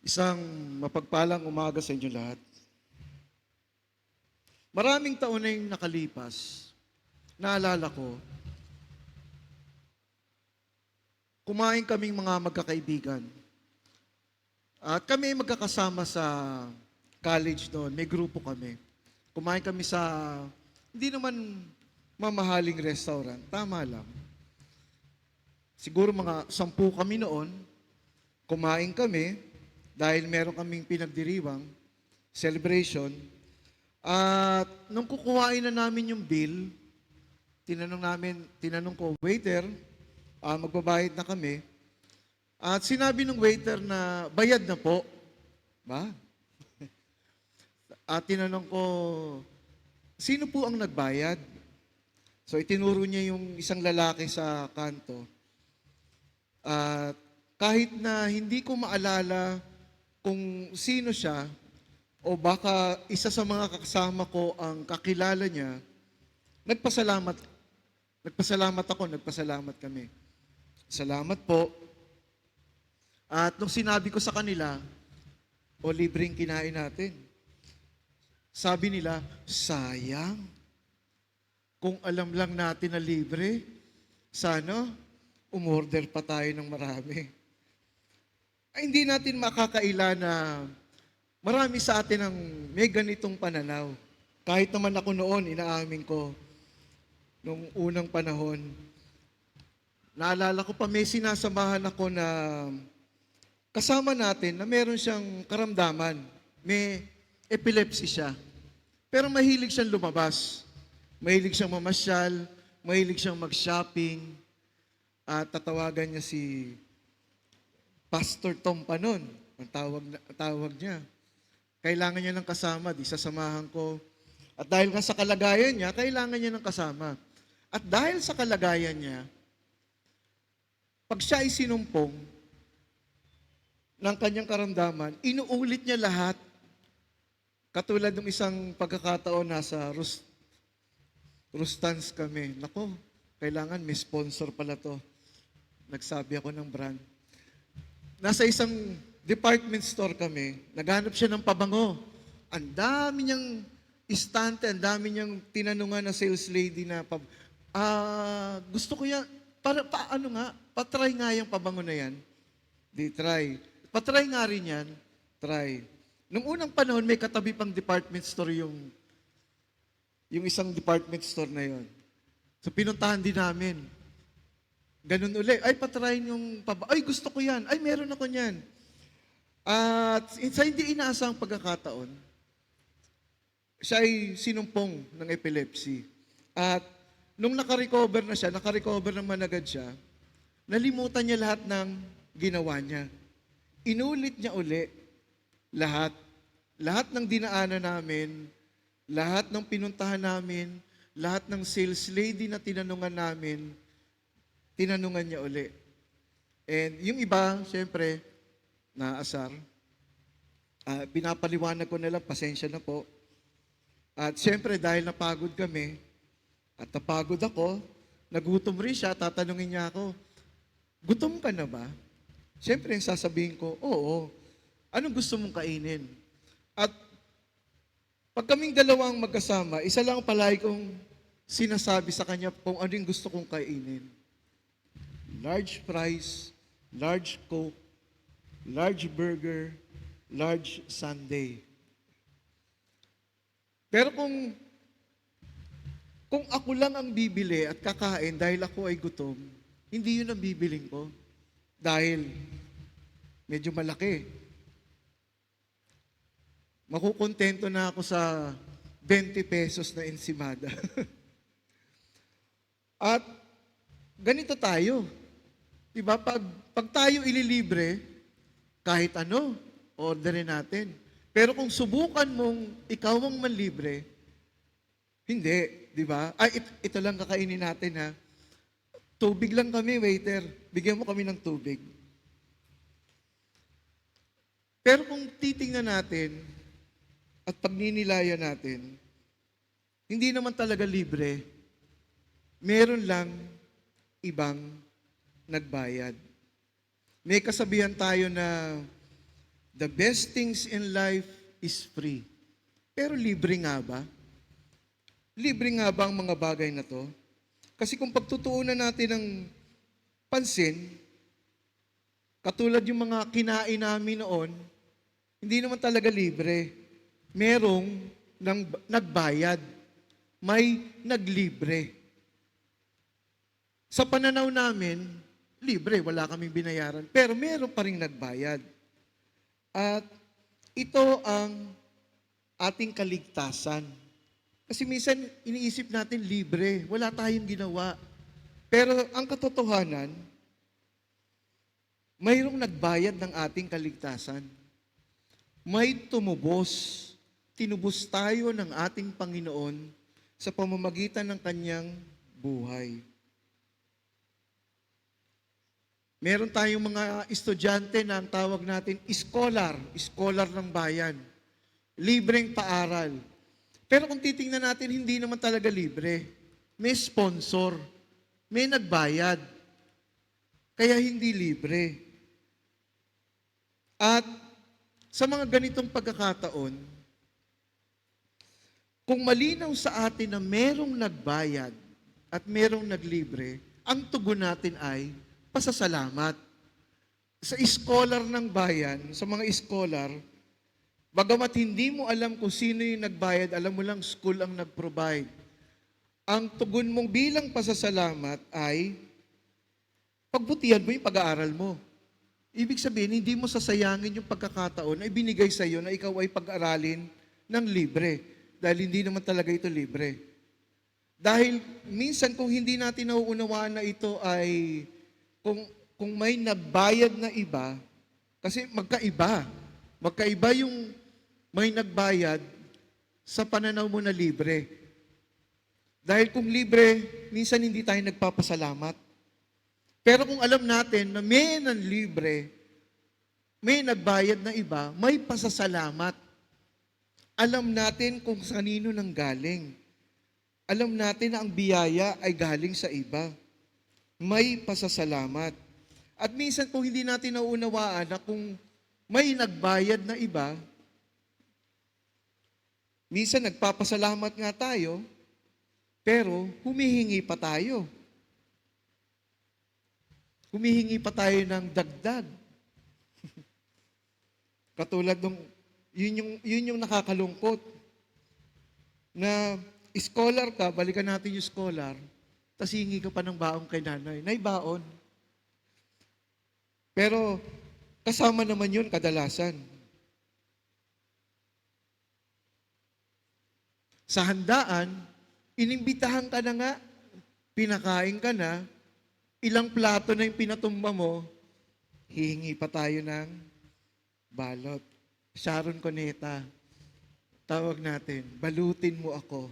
Isang mapagpalang umaga sa inyo lahat. Maraming taon na yung nakalipas, naalala ko, kumain kaming mga magkakaibigan. At kami magkakasama sa college noon, may grupo kami. Kumain kami sa, hindi naman mamahaling restaurant, tama lang. Siguro mga 10 kami noon, kumain kami dahil meron kaming pinagdiriwang celebration. At nung kukuhain na namin yung bill, tinanong ko, waiter, magbabayad na kami. At sinabi ng waiter na bayad na po. Ba? At tinanong ko, sino po ang nagbayad? So itinuro niya yung isang lalaki sa kanto. At kahit na hindi ko maalala kung sino siya, o baka isa sa mga kasama ko ang kakilala niya, nagpasalamat. Nagpasalamat kami. Salamat po. At nung sinabi ko sa kanila, o libreng kinain natin, sabi nila, sayang. Kung alam lang natin na libre, sana umorder pa tayo ng marami. Ay, hindi natin makakaila na marami sa atin ang may ganitong pananaw. Kahit naman ako noon, inaamin ko, nung unang panahon, naalala ko pa may sinasamahan ako na kasama natin na meron siyang karamdaman. May epilepsy siya. Pero mahilig siyang lumabas. Mahilig siyang mamasyal, mahilig siyang mag-shopping. At tatawagan niya si Pastor Tom pa nun. Ang tawag niya. Kailangan niya ng kasama, di sasamahan ko. At dahil nga sa kalagayan niya, kailangan niya ng kasama. At dahil sa kalagayan niya, pag siya ay sinumpong ng kanyang karamdaman, inuulit niya lahat. Katulad ng isang pagkakataon nasa Rustans kami. Nako, kailangan may sponsor pala to. Nagsabi ako ng brand. Nasa isang department store kami, naghanap siya ng pabango. Ang dami niyang istante, ang dami niyang tinanungan na sales lady na, gusto ko yan, patry nga yung pabango na yan. Di try. Patry nga rin yan, try. Nung unang panahon, may katabi pang department store yung isang department store na yon. So pinuntahan din namin. Ganun uli. Ay, patry yung ay, gusto ko yan. Ay, meron ako niyan. At sa hindi inaasang pagkakataon, siya ay sinumpong ng epilepsy. At nung nakarecover na siya, nakarecover naman agad siya, nalimutan niya lahat ng ginawa niya. Inulit niya uli lahat. Lahat ng dinaanan namin, lahat ng pinuntahan namin, lahat ng sales lady na tinanungan namin, tinanungan niya uli. And yung iba, siyempre, naasar. Pinapaliwanag ko nila, pasensya na po. At siyempre, dahil napagod kami, at napagod ako, nagutom rin siya, tatanungin niya ako, gutom ka na ba? Siyempre, sasabihin ko, oo. Anong gusto mong kainin? At pag kaming dalawang magkasama, isa lang palagi kong sinasabi sa kanya kung ano yung gusto kong kainin. Large fries, large Coke, large burger, large sundae. Pero kung ako lang ang bibili at kakain dahil ako ay gutom, hindi yun ang bibiling ko. Dahil medyo malaki. Makukontento na ako sa 20 pesos na ensimada. At ganito tayo. Diba? Pag tayo ililibre, kahit ano, orderin natin. Pero kung subukan mong ikaw ang manlibre, hindi. Diba? Ay, ito lang kakainin natin ha. Tubig lang kami, waiter. Bigyan mo kami ng tubig. Pero kung titingnan natin, at pagninilayan natin, hindi naman talaga libre. Meron lang ibang nagbayad. May kasabihan tayo na The best things in life is free. Pero libre nga ba? Libre nga ba ang mga bagay na to? Kasi kung pagtutuunan natin ng pansin, katulad yung mga kinain namin noon, hindi naman talaga libre. Merong nagbayad. May naglibre. Sa pananaw namin, libre, wala kaming binayaran. Pero meron pa rin nagbayad. At ito ang ating kaligtasan. Kasi minsan iniisip natin libre, wala tayong ginawa. Pero ang katotohanan, mayroong nagbayad ng ating kaligtasan. May tumubos. Tinubos tayo ng ating Panginoon sa pamamagitan ng kanyang buhay. Meron tayong mga estudyante na ang tawag natin scholar ng bayan. Libreng paaral. Pero kung titingnan natin, hindi naman talaga libre. May sponsor, may nagbayad. Kaya hindi libre. At sa mga ganitong pagkakataon, kung malinaw sa atin na merong nagbayad at merong naglibre, ang tugon natin ay pasasalamat. Sa scholar ng bayan, sa mga scholar, bagamat hindi mo alam kung sino yung nagbayad, alam mo lang school ang nag-provide. Ang tugon mong bilang pasasalamat ay pagbutihan mo yung pag-aaral mo. Ibig sabihin, hindi mo sasayangin yung pagkakataon na ibinigay sa iyo na ikaw ay pag-aralin ng libre. Dahil hindi naman talaga ito libre. Dahil minsan kung hindi natin nauunawaan na ito ay kung may nagbayad na iba, kasi magkaiba yung may nagbayad sa pananaw mo na libre. Dahil kung libre, minsan hindi tayo nagpapasalamat. Pero kung alam natin na may nanlibre, may nagbayad na iba, may pasasalamat. Alam natin kung kanino nang galing. Alam natin na ang biyaya ay galing sa iba. May pasasalamat. At minsan kung hindi natin nauunawaan na kung may nagbayad na iba, minsan nagpapasalamat nga tayo, pero humihingi pa tayo. Humihingi pa tayo ng dagdag. Katulad nung, yun yung nakakalungkot. Na scholar ka, balikan natin yung scholar, tapos hingi ka pa ng baon kay nanay. Nay, baon. Pero kasama naman yun kadalasan. Sa handaan, inimbitahan ka na nga, pinakain ka na, ilang plato na yung pinatumba mo, hihingi pa tayo ng balot. Sharon Cuneta, tawag natin, balutin mo ako.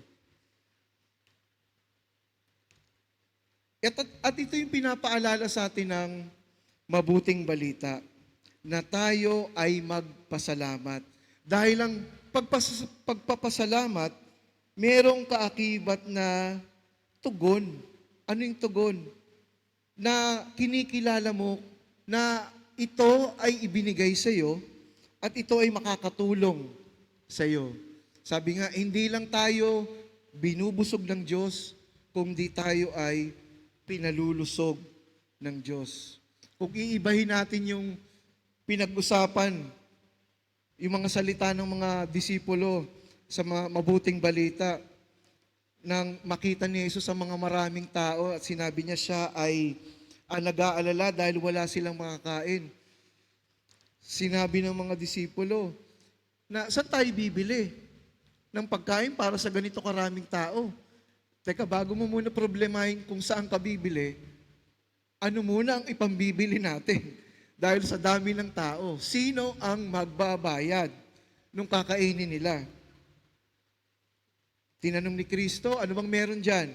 At ito yung pinapaalala sa atin ng mabuting balita, na tayo ay magpasalamat. Dahil ang pagpapasalamat, merong kaakibat na tugon. Ano yung tugon? Na kinikilala mo na ito ay ibinigay sa iyo at ito ay makakatulong sa iyo. Sabi nga, hindi lang tayo binubusog ng Diyos, kundi tayo ay pinalulusog ng Diyos. Kung iibahin natin yung pinag-usapan, yung mga salita ng mga disipulo sa mabuting balita, nang makita ni Jesus sa mga maraming tao at sinabi niya siya ay nag-aalala dahil wala silang makakain. Sinabi ng mga disipulo na saan tayo bibili ng pagkain para sa ganito karaming tao? Teka, bago mo muna problemahin kung saan ka bibili, ano muna ang ipambibili natin? Dahil sa dami ng tao, sino ang magbabayad nung kakainin nila? Tinanong ni Kristo, ano bang meron dyan?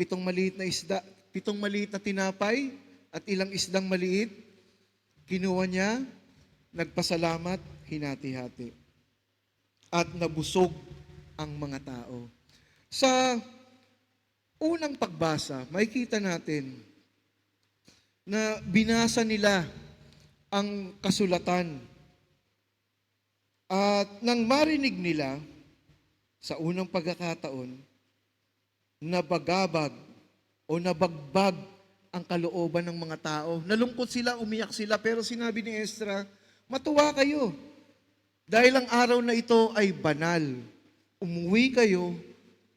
7 maliit na isda, 7 maliit na tinapay at ilang isdang maliit. Kinuha niya, nagpasalamat, hinati-hati. At nabusog ang mga tao. Sa unang pagbasa, makikita natin na binasa nila ang kasulatan At nang marinig nila sa unang pagkakataon, nabagabag o nabagbag ang kalooban ng mga tao. Nalungkot sila, umiyak sila, pero sinabi ni Ezra, matuwa kayo dahil ang araw na ito ay banal. Umuwi kayo,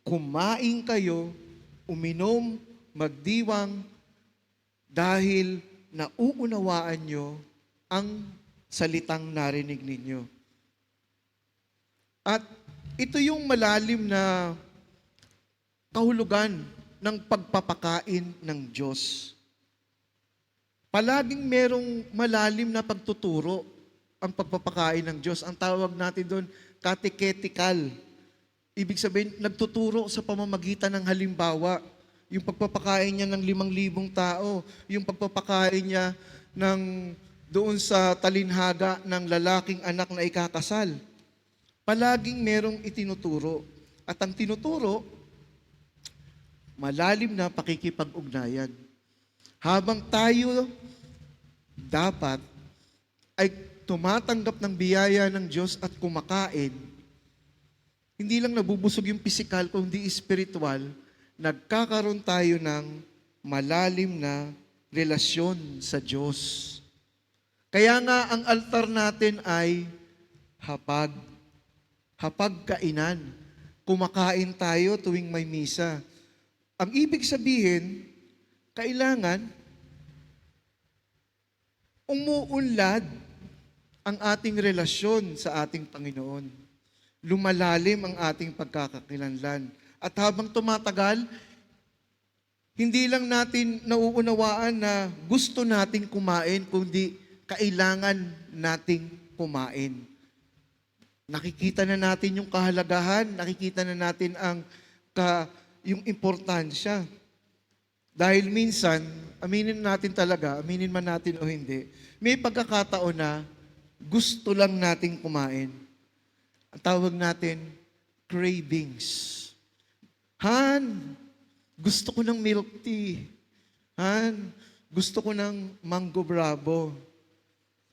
kumain kayo, uminom, magdiwang, dahil nauunawaan nyo ang salitang narinig ninyo. At ito yung malalim na kahulugan ng pagpapakain ng Diyos. Palaging merong malalim na pagtuturo ang pagpapakain ng Diyos. Ang tawag natin doon, catechetical. Ibig sabihin, nagtuturo sa pamamagitan ng halimbawa. Yung pagpapakain niya ng 5,000 tao, yung pagpapakain niya ng doon sa talinhaga ng lalaking anak na ikakasal. Palaging merong itinuturo. At ang tinuturo, malalim na pakikipag-ugnayan. Habang tayo dapat ay tumatanggap ng biyaya ng Diyos at kumakain, hindi lang nabubusog yung pisikal, kundi spiritual, nagkakaroon tayo ng malalim na relasyon sa Diyos. Kaya nga ang altar natin ay hapagkainan. Kumakain tayo tuwing may misa. Ang ibig sabihin, kailangan umuunlad ang ating relasyon sa ating Panginoon. Lumalalim ang ating pagkakakilanlan. At habang tumatagal, hindi lang natin nauunawaan na gusto nating kumain, kundi kailangan nating kumain. Nakikita na natin yung kahalagahan, nakikita na natin yung importansya. Dahil minsan, aminin natin talaga, aminin man natin o hindi, may pagkakataon na gusto lang nating kumain. Ang tawag natin, cravings. Han, gusto ko ng milk tea. Han, gusto ko ng mango bravo.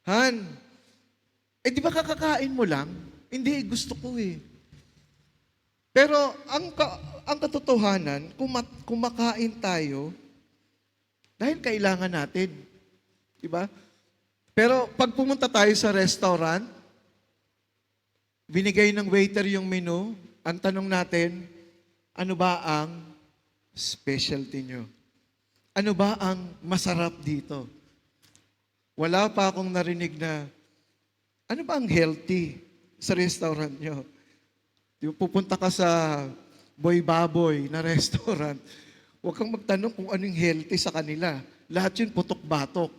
Han, di ba kakakain mo lang? Hindi, gusto ko eh. Pero ang katotohanan, kumakain tayo dahil kailangan natin. Di ba? Pero pag pumunta tayo sa restaurant, binigay ng waiter yung menu, ang tanong natin, ano ba ang specialty nyo? Ano ba ang masarap dito? Wala pa akong narinig na, ano ba ang healthy sa restaurant nyo? Pupunta ka sa Boy Baboy na restaurant, huwag kang magtanong kung anong healthy sa kanila. Lahat yun putok-batok.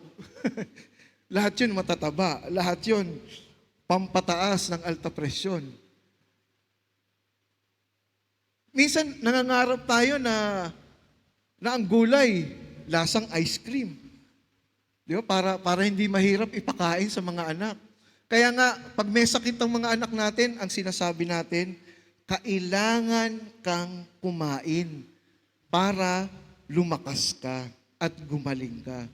Lahat yun matataba. Lahat yun pampataas ng alta presyon. Minsan, nangangarap tayo na ang gulay, lasang ice cream. Di ba? Para hindi mahirap ipakain sa mga anak. Kaya nga, pag may sakit ang mga anak natin, ang sinasabi natin, kailangan kang kumain para lumakas ka at gumaling ka.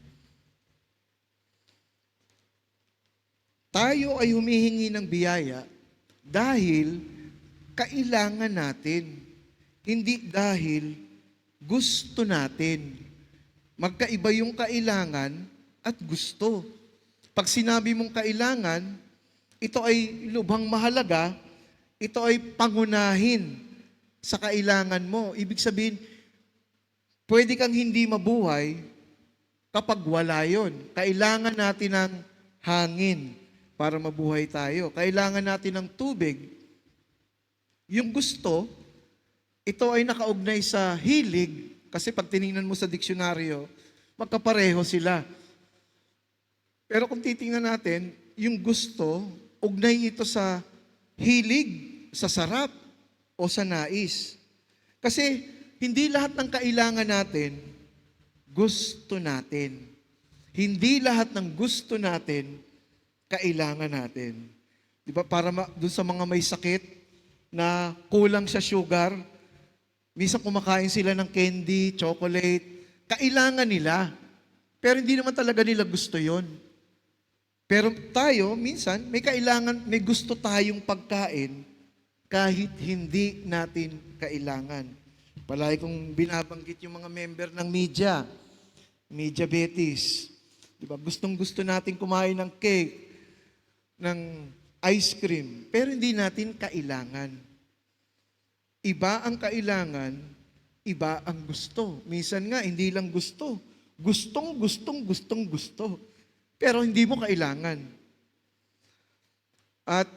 Tayo ay humihingi ng biyaya dahil kailangan natin. Hindi dahil gusto natin. Magkaiba yung kailangan at gusto. Pag sinabi mong kailangan, ito ay lubhang mahalaga, ito ay pangunahin sa kailangan mo. Ibig sabihin, pwede kang hindi mabuhay kapag wala yon. Kailangan natin ng hangin para mabuhay tayo. Kailangan natin ng tubig. Yung gusto, ito ay nakaugnay sa hilig, kasi pag tiningnan mo sa diksyonaryo, magkapareho sila. Pero kung titingnan natin, yung gusto, ugnay ito sa hilig, sa sarap, o sa nais. Kasi hindi lahat ng kailangan natin, gusto natin. Hindi lahat ng gusto natin, kailangan natin. Di ba? Dun sa mga may sakit na kulang sa sugar, minsan kumakain sila ng candy, chocolate, kailangan nila. Pero hindi naman talaga nila gusto yon. Pero tayo, minsan, may kailangan, may gusto tayong pagkain kahit hindi natin kailangan. Palagi kong binabanggit yung mga member ng Media Betis. Diba? Gustong-gusto natin kumain ng cake, ng ice cream, pero hindi natin kailangan. Iba ang kailangan, iba ang gusto. Minsan nga, hindi lang gusto. Gustong gusto. Pero hindi mo kailangan. At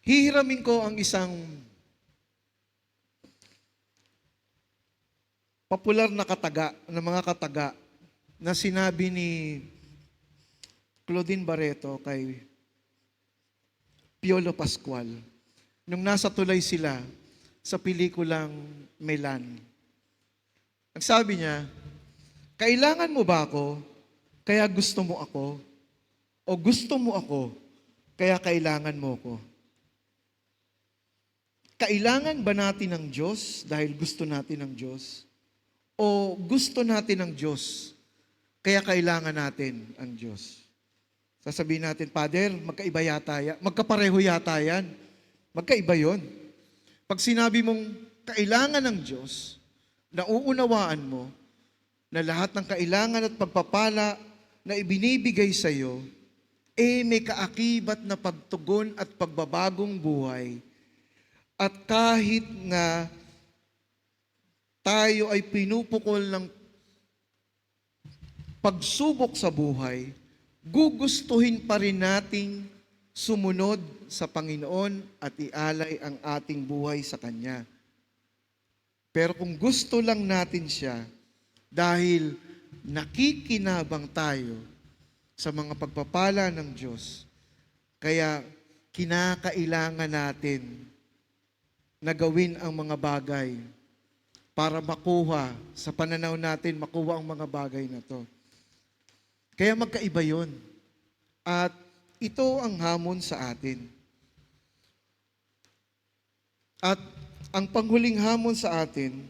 hihiramin ko ang isang popular na mga kataga na sinabi ni Claudine Barreto kay Piolo Pascual nung nasa tulay sila sa pelikulang Milan. Ang sabi niya, kailangan mo ba ako, kaya gusto mo ako? O gusto mo ako, kaya kailangan mo ako? Kailangan ba natin ng Diyos dahil gusto natin ng Diyos? O gusto natin ng Diyos, kaya kailangan natin ang Diyos? Sasabihin natin, Father, magkapareho yata yan. Magkaiba yun. Pag sinabi mong kailangan ng Diyos, nauunawaan mo na lahat ng kailangan at pagpapala na ibinibigay sa iyo, may kaakibat na pagtugon at pagbabagong buhay. At kahit na tayo ay pinupukol ng pagsubok sa buhay, gugustuhin pa rin nating sumunod sa Panginoon at ialay ang ating buhay sa Kanya. Pero kung gusto lang natin siya, dahil nakikinabang tayo sa mga pagpapala ng Diyos, kaya kinakailangan natin na gawin ang mga bagay para makuha, sa pananaw natin, makuha ang mga bagay na to. Kaya magkaiba yun. At ito ang hamon sa atin. At ang panghuling hamon sa atin,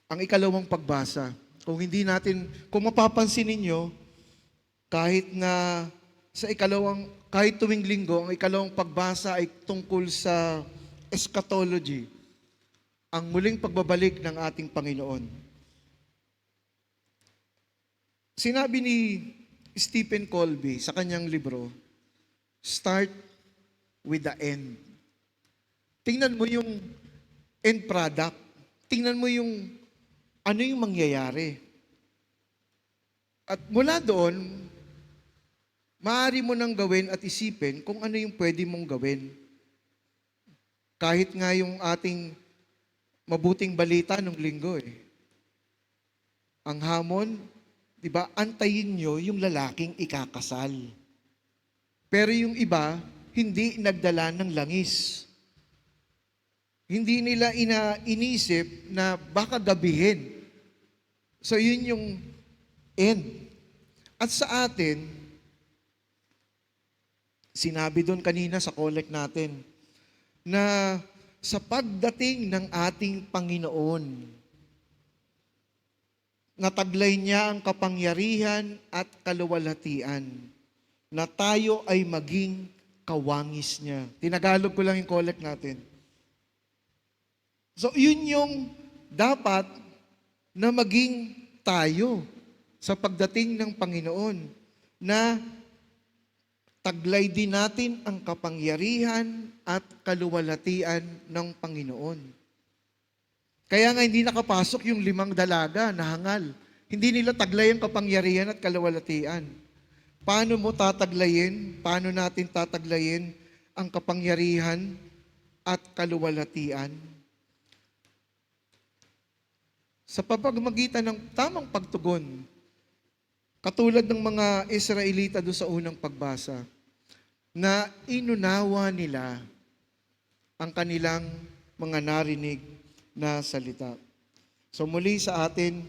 ang ikalawang pagbasa. Kung mapapansin ninyo, kahit tuwing linggo, ang ikalawang pagbasa ay tungkol sa eschatology, ang muling pagbabalik ng ating Panginoon. Sinabi ni Stephen Colby sa kanyang libro, Start with the End. Tingnan mo yung end product. Tingnan mo yung ano yung mangyayari. At mula doon, maaari mo nang gawin at isipin kung ano yung pwede mong gawin. Kahit nga yung ating mabuting balita nung linggo Ang hamon, di ba, antayin nyo yung lalaking ikakasal. Pero yung iba, hindi nagdala ng langis. Hindi nila inisip na baka gabihin. So yun yung end. At sa atin, sinabi doon kanina sa collect natin, na sa pagdating ng ating Panginoon, nataglay niya ang kapangyarihan at kaluwalhatian na tayo ay maging kawangis niya. Tinagalog ko lang yung collect natin. So, yun yung dapat na maging tayo sa pagdating ng Panginoon, na taglay din natin ang kapangyarihan at kaluwalhatian ng Panginoon. Kaya nga hindi nakapasok yung 5 dalaga na hangal. Hindi nila taglay ang kapangyarihan at kaluwalhatian. Paano mo tataglayin? Paano natin tataglayin ang kapangyarihan at kaluwalhatian? Sa pamamagitan ng tamang pagtugon, katulad ng mga Israelita doon sa unang pagbasa, na inunawa nila ang kanilang mga narinig na salita. So muli sa atin,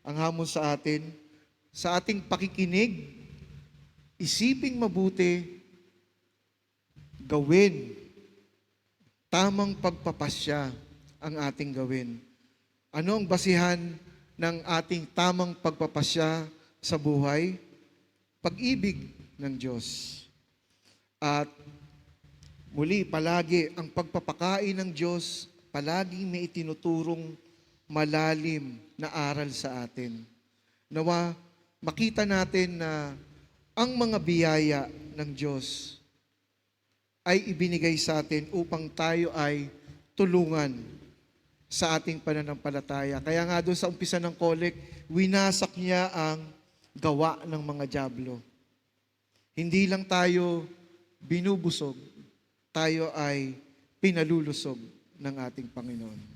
ang hamon sa atin, sa ating pakikinig, isiping mabuti, gawin, tamang pagpapasya ang ating gawin. Ano ang basihan ng ating tamang pagpapasya sa buhay? pag-ibig ng Diyos. At muli, palagi ang pagpapakain ng Diyos, palaging may itinuturong malalim na aral sa atin. Nawa, makita natin na ang mga biyaya ng Diyos ay ibinigay sa atin upang tayo ay tulungan sa ating pananampalataya. Kaya nga doon sa umpisa ng collect, winasak niya ang gawa ng mga dyablo. Hindi lang tayo binubusog, tayo ay pinalulusog ng ating Panginoon.